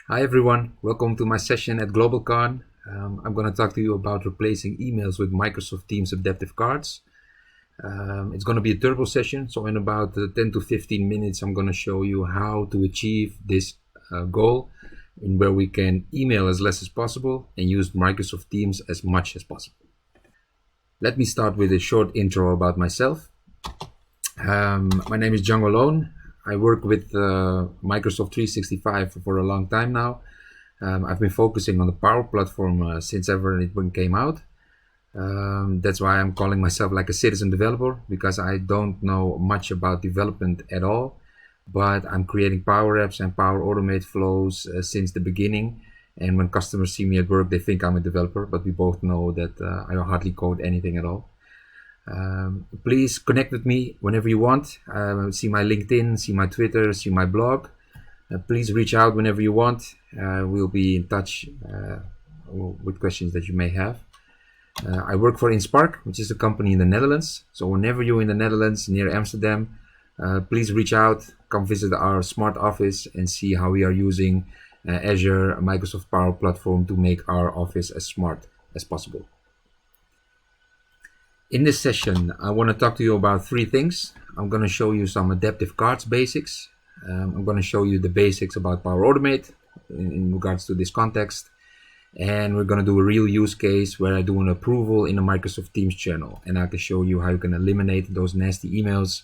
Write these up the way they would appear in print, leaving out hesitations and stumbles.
Hi everyone, welcome to my session at GlobalCon. I'm going to talk to you about replacing emails with Microsoft Teams adaptive cards. It's going to be a turbo session, so in about 10 to 15 minutes I'm going to show you how to achieve this goal in where we can email as less as possible and use Microsoft Teams as much as possible. Let me start with a short intro about myself. My name is Django Lohn. I work with Microsoft 365 for a long time now. I've been focusing on the Power Platform since ever it came out. That's why I'm calling myself like a citizen developer, because I don't know much about development at all, but I'm creating Power Apps and Power Automate flows since the beginning. And when customers see me at work, they think I'm a developer, but we both know that I hardly code anything at all. Please connect with me whenever you want. See my LinkedIn, see my Twitter, see my blog. Please reach out whenever you want. We'll be in touch with questions that you may have. I work for InSpark, which is a company in the Netherlands. So whenever you're in the Netherlands near Amsterdam, please reach out, come visit our smart office and see how we are using Azure Microsoft Power Platform to make our office as smart as possible. In this session, I want to talk to you about three things. I'm going to show you some adaptive cards basics. I'm going to show you the basics about Power Automate in regards to this context. And we're going to do a real use case where I do an approval in a Microsoft Teams channel. And I can show you how you can eliminate those nasty emails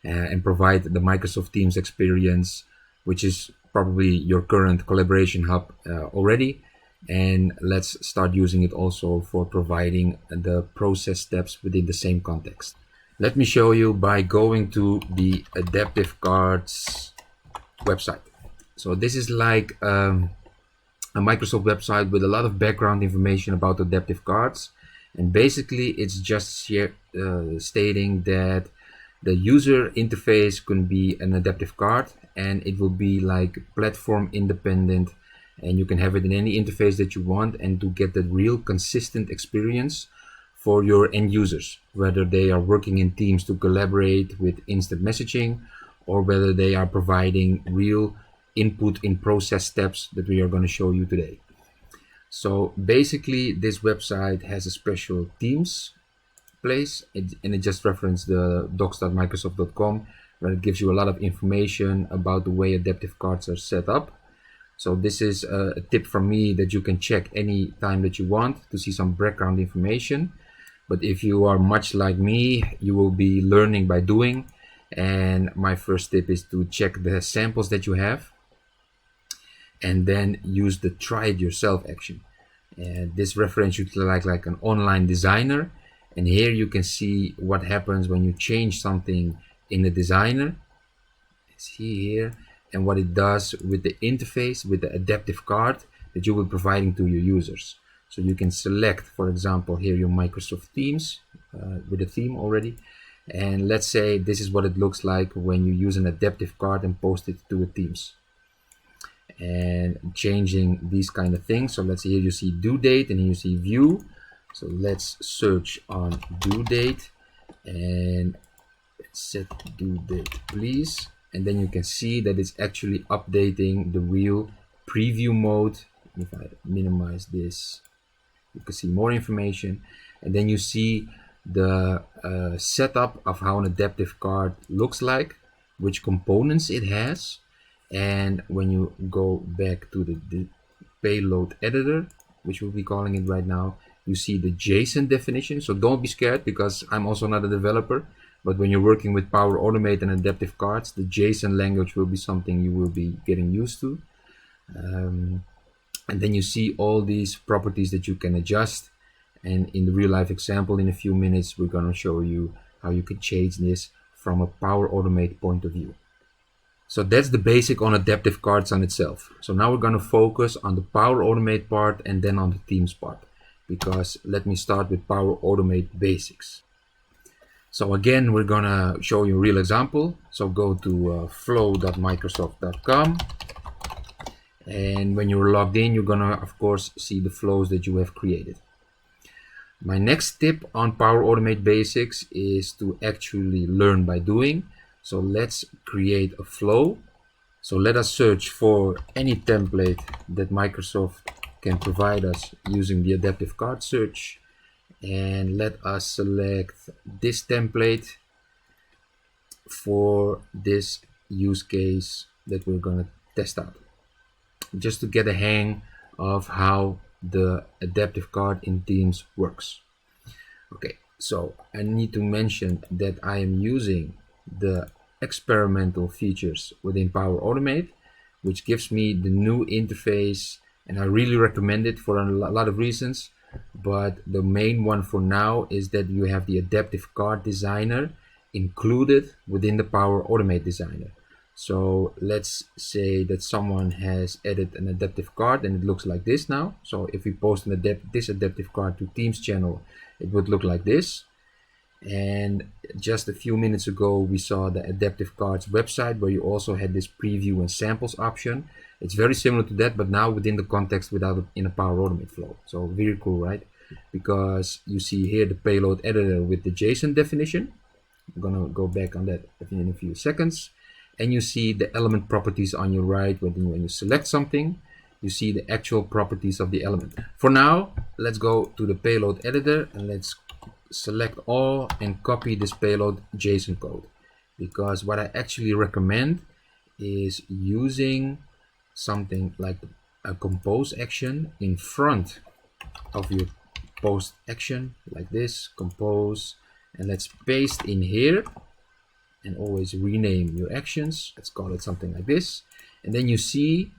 and provide the Microsoft Teams experience, which is probably your current collaboration hub already. And let's start using it also for providing the process steps within the same context. Let me show you by going to the adaptive cards website. So this is like a Microsoft website with a lot of background information about adaptive cards. And basically it's just stating that the user interface can be an adaptive card, and it will be like platform independent, and you can have it in any interface that you want, and to get that real consistent experience for your end users, whether they are working in Teams to collaborate with instant messaging, or whether they are providing real input in process steps that we are going to show you today. So basically this website has a special Teams place, and it just referenced the docs.microsoft.com, where it gives you a lot of information about the way adaptive cards are set up. So this is a tip from me that you can check any time that you want to see some background information. But if you are much like me, you will be learning by doing. And my first tip is to check the samples that you have and then use the try it yourself action. And this reference you to like an online designer. And here you can see what happens when you change something in the designer. See here. And what it does with the interface, with the adaptive card that you will be providing to your users. So you can select, for example, here your Microsoft Teams with a theme already. And let's say this is what it looks like when you use an adaptive card and post it to a Teams. And changing these kind of things. So let's see, here you see due date and here you see view. So let's search on due date and set due date, please. And then you can see that it's actually updating the real preview mode. If I minimize this, you can see more information. And then you see the setup of how an adaptive card looks like, which components it has. And when you go back to the payload editor, which we'll be calling it right now, you see the JSON definition. So don't be scared, because I'm also not a developer. But when you're working with Power Automate and adaptive cards, the JSON language will be something you will be getting used to. And then you see all these properties that you can adjust. And in the real life example, in a few minutes, we're going to show you how you can change this from a Power Automate point of view. So that's the basic on adaptive cards on itself. So now we're going to focus on the Power Automate part and then on the Teams part. Because let me start with Power Automate basics. So again, we're gonna show you a real example. So go to flow.microsoft.com, and when you're logged in, you're gonna of course see the flows that you have created. My next tip on Power Automate basics is to actually learn by doing. So let's create a flow. So let us search for any template that Microsoft can provide us using the adaptive card search, and let us select this template for this use case that we're going to test out, just to get a hang of how the adaptive card in Teams works. Okay, so I need to mention that I am using the experimental features within Power Automate, which gives me the new interface, and I really recommend it for a lot of reasons. But the main one for now is that you have the adaptive card designer included within the Power Automate designer. So let's say that someone has added an adaptive card and it looks like this now. So if we post this adaptive card to Teams channel, it would look like this. And just a few minutes ago, we saw the adaptive cards website where you also had this preview and samples option. It's very similar to that, but now within the context without in a Power Automate flow. So very cool, right? Because you see here the payload editor with the JSON definition. I'm gonna go back on that in a few seconds. And you see the element properties on your right. When you select something, you see the actual properties of the element. For now, let's go to the payload editor and let's select all and copy this payload JSON code, because what I actually recommend is using something like a compose action in front of your post action, like this, compose, and let's paste in here, and always rename your actions. Let's call it something like this, and then you see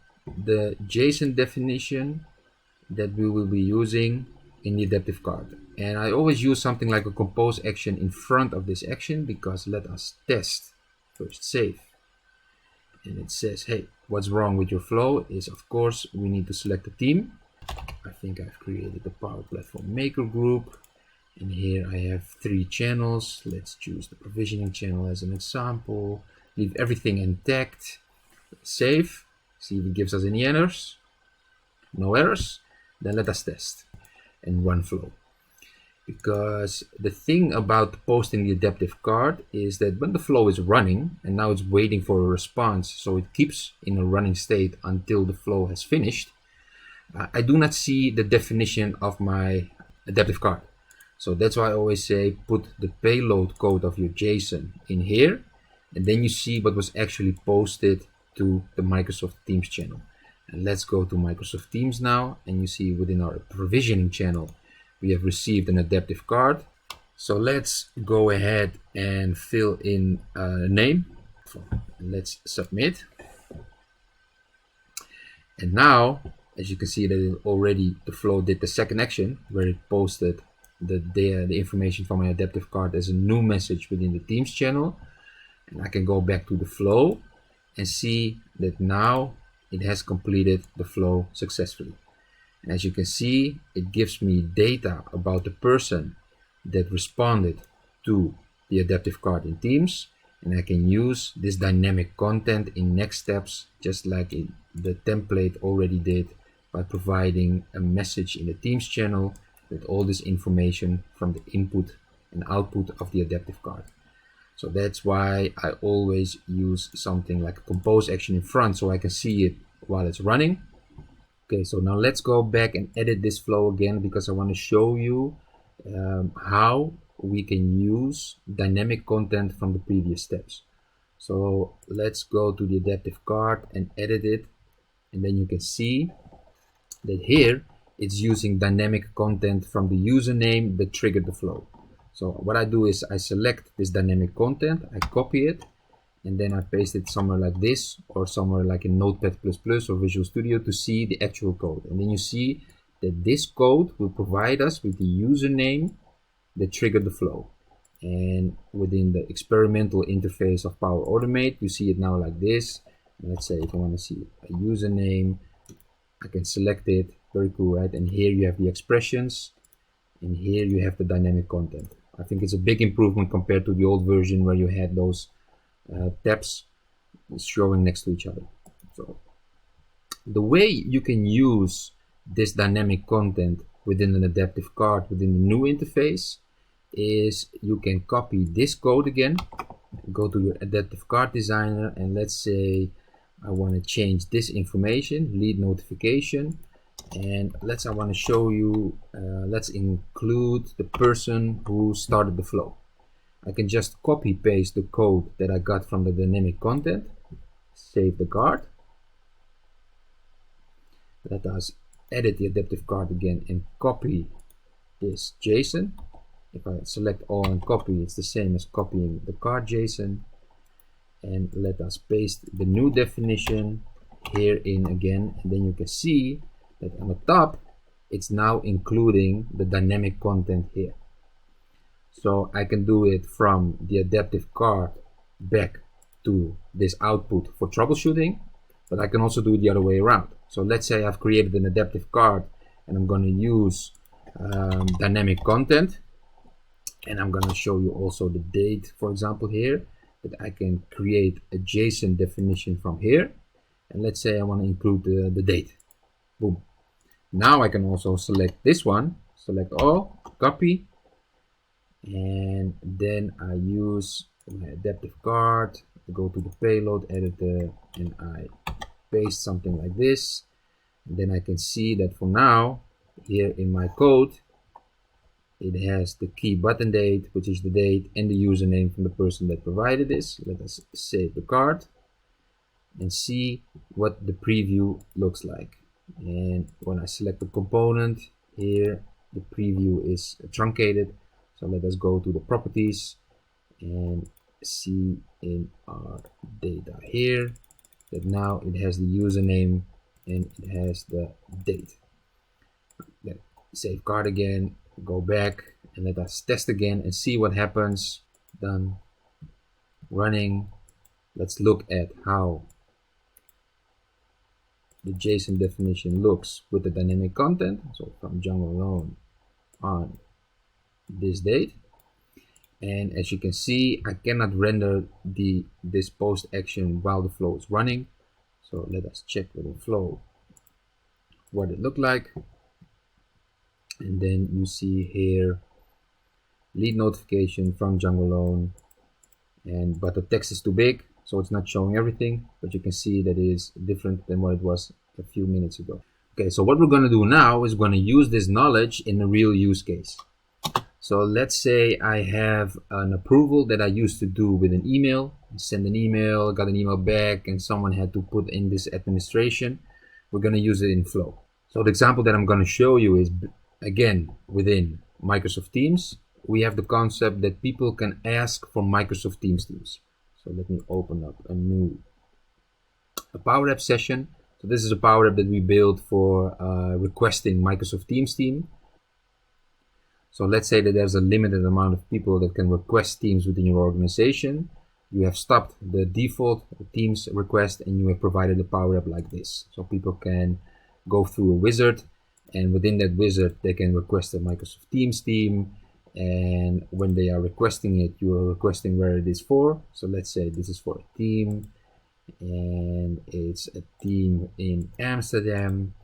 the JSON definition that we will be using in the adaptive card. And I always use something like a compose action in front of this action, because let us test. First save, and it says, hey, what's wrong with your flow is, of course, we need to select a team. I think I've created the Power Platform Maker group, and here I have 3 channels. Let's choose the provisioning channel as an example. Leave everything intact. Save. See if it gives us any errors. No errors. Then let us test and run flow. Because the thing about posting the adaptive card is that when the flow is running and now it's waiting for a response, so it keeps in a running state until the flow has finished, I do not see the definition of my adaptive card. So that's why I always say put the payload code of your JSON in here, and then you see what was actually posted to the Microsoft Teams channel. And let's go to Microsoft Teams now, and you see within our provisioning channel we have received an adaptive card. So let's go ahead and fill in a name. Let's submit. And now, as you can see, that it already the flow did the second action where it posted the information from my adaptive card as a new message within the Teams channel. And I can go back to the flow and see that now it has completed the flow successfully. And as you can see, it gives me data about the person that responded to the adaptive card in Teams, and I can use this dynamic content in next steps, just like the template already did, by providing a message in the Teams channel with all this information from the input and output of the adaptive card. So that's why I always use something like a compose action in front, so I can see it while it's running. Okay, so now let's go back and edit this flow again, because I want to show you how we can use dynamic content from the previous steps. So let's go to the adaptive card and edit it, and then you can see that here it's using dynamic content from the username that triggered the flow. So what I do is I select this dynamic content, I copy it, and then I paste it somewhere like this, or somewhere like in Notepad++ or Visual Studio to see the actual code. And then you see that this code will provide us with the username that triggered the flow. And within the experimental interface of Power Automate, you see it now like this. And let's say if I want to see a username, I can select it. Very cool, right? And here you have the expressions, and here you have the dynamic content. I think it's a big improvement compared to the old version where you had those tabs showing next to each other. So the way you can use this dynamic content within an adaptive card within the new interface is you can copy this code again, go to your adaptive card designer, and let's say I want to change this information, lead notification, and I want to show you, let's include the person who started the flow. I can just copy paste the code that I got from the dynamic content, save the card. Let us edit the adaptive card again and copy this JSON. If I select all and copy, it's the same as copying the card JSON. And let us paste the new definition here in again, and then you can see that on the top it's now including the dynamic content here. So I can do it from the adaptive card back to this output for troubleshooting, but I can also do it the other way around. So let's say I've created an adaptive card and I'm going to use dynamic content, and I'm going to show you also the date, for example, here, that I can create a JSON definition from here, and let's say I want to include the date. Boom. Now I can also select this one, select all, copy, and then I use my adaptive card, go to the payload editor, and I paste something like this. And then I can see that for now, here in my code, it has the key button date, which is the date, and the username from the person that provided this. Let us save the card and see what the preview looks like. And when I select the component here, the preview is truncated. So let us go to the properties and see in our data here that now it has the username and it has the date. Then save card again, go back, and let us test again and see what happens. Done. Running. Let's look at how the JSON definition looks with the dynamic content. So from Django Lohn on this date, and as you can see, I cannot render this post action while the flow is running. So let us check with the flow what it looked like. And then you see here lead notification from Django Lohn, but the text is too big, so it's not showing everything, but you can see that it is different than what it was a few minutes ago. Okay, so what we're going to do now is going to use this knowledge in a real use case. So let's say I have an approval that I used to do with an email. I send an email, got an email back, and someone had to put in this administration. We're going to use it in Flow. So the example that I'm going to show you is, again, within Microsoft Teams. We have the concept that people can ask for Microsoft Teams. So let me open up a Power App session. So this is a Power App that we built for requesting Microsoft Teams team. So let's say that there's a limited amount of people that can request teams within your organization. You have stopped the default Teams request and you have provided a Power App like this. So people can go through a wizard, and within that wizard they can request a Microsoft Teams team, and when they are requesting it, you are requesting where it is for. So let's say this is for a team, and it's a team in Amsterdam,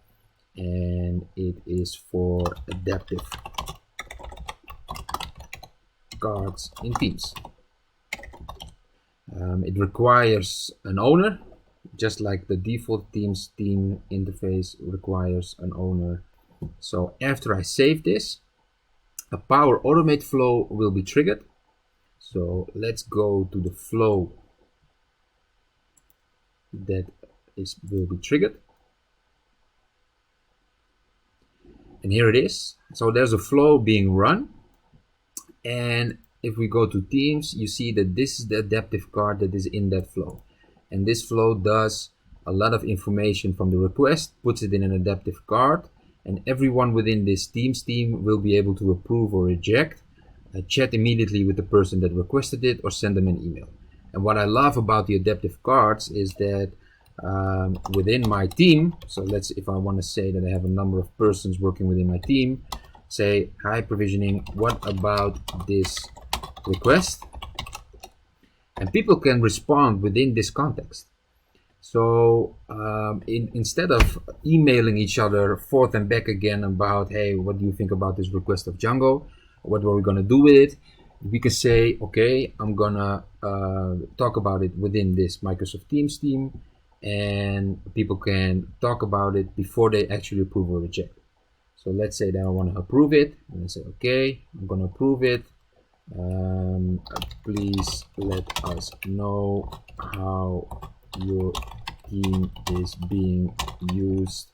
and it is for adaptive cards in Teams. It requires an owner, just like the default Teams team interface requires an owner. So after I save this, a Power Automate flow will be triggered. So let's go to the flow that will be triggered. And here it is. So there's a flow being run. And if we go to Teams, you see that this is the adaptive card that is in that flow. And this flow does a lot of information from the request, puts it in an adaptive card, and everyone within this Teams team will be able to approve or reject, chat immediately with the person that requested it, or send them an email. And what I love about the adaptive cards is that within my team, so if I want to say that I have a number of persons working within my team, say, hi provisioning, what about this request? And people can respond within this context. So instead of emailing each other forth and back again about, hey, what do you think about this request of Django? What are we going to do with it? We can say, okay, I'm going to talk about it within this Microsoft Teams team. and people can talk about it before they actually approve or reject. So let's say that I want to approve it, and I say, okay, I'm going to approve it. Please let us know how your team is being used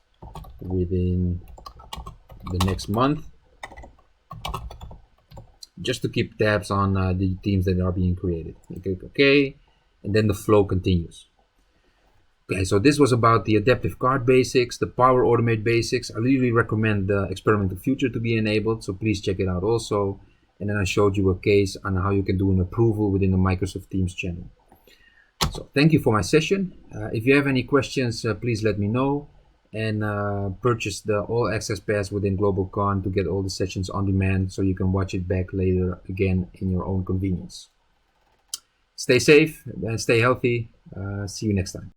within the next month, just to keep tabs on the teams that are being created. You click OK, and then the flow continues. Okay, so this was about the adaptive cart basics, the Power Automate basics. I really recommend the experimental future to be enabled, so please check it out also. And then I showed you a case on how you can do an approval within the Microsoft Teams channel. So thank you for my session. If you have any questions, please let me know. And purchase the All Access Pass within GlobalCon to get all the sessions on demand so you can watch it back later again in your own convenience. Stay safe and stay healthy. See you next time.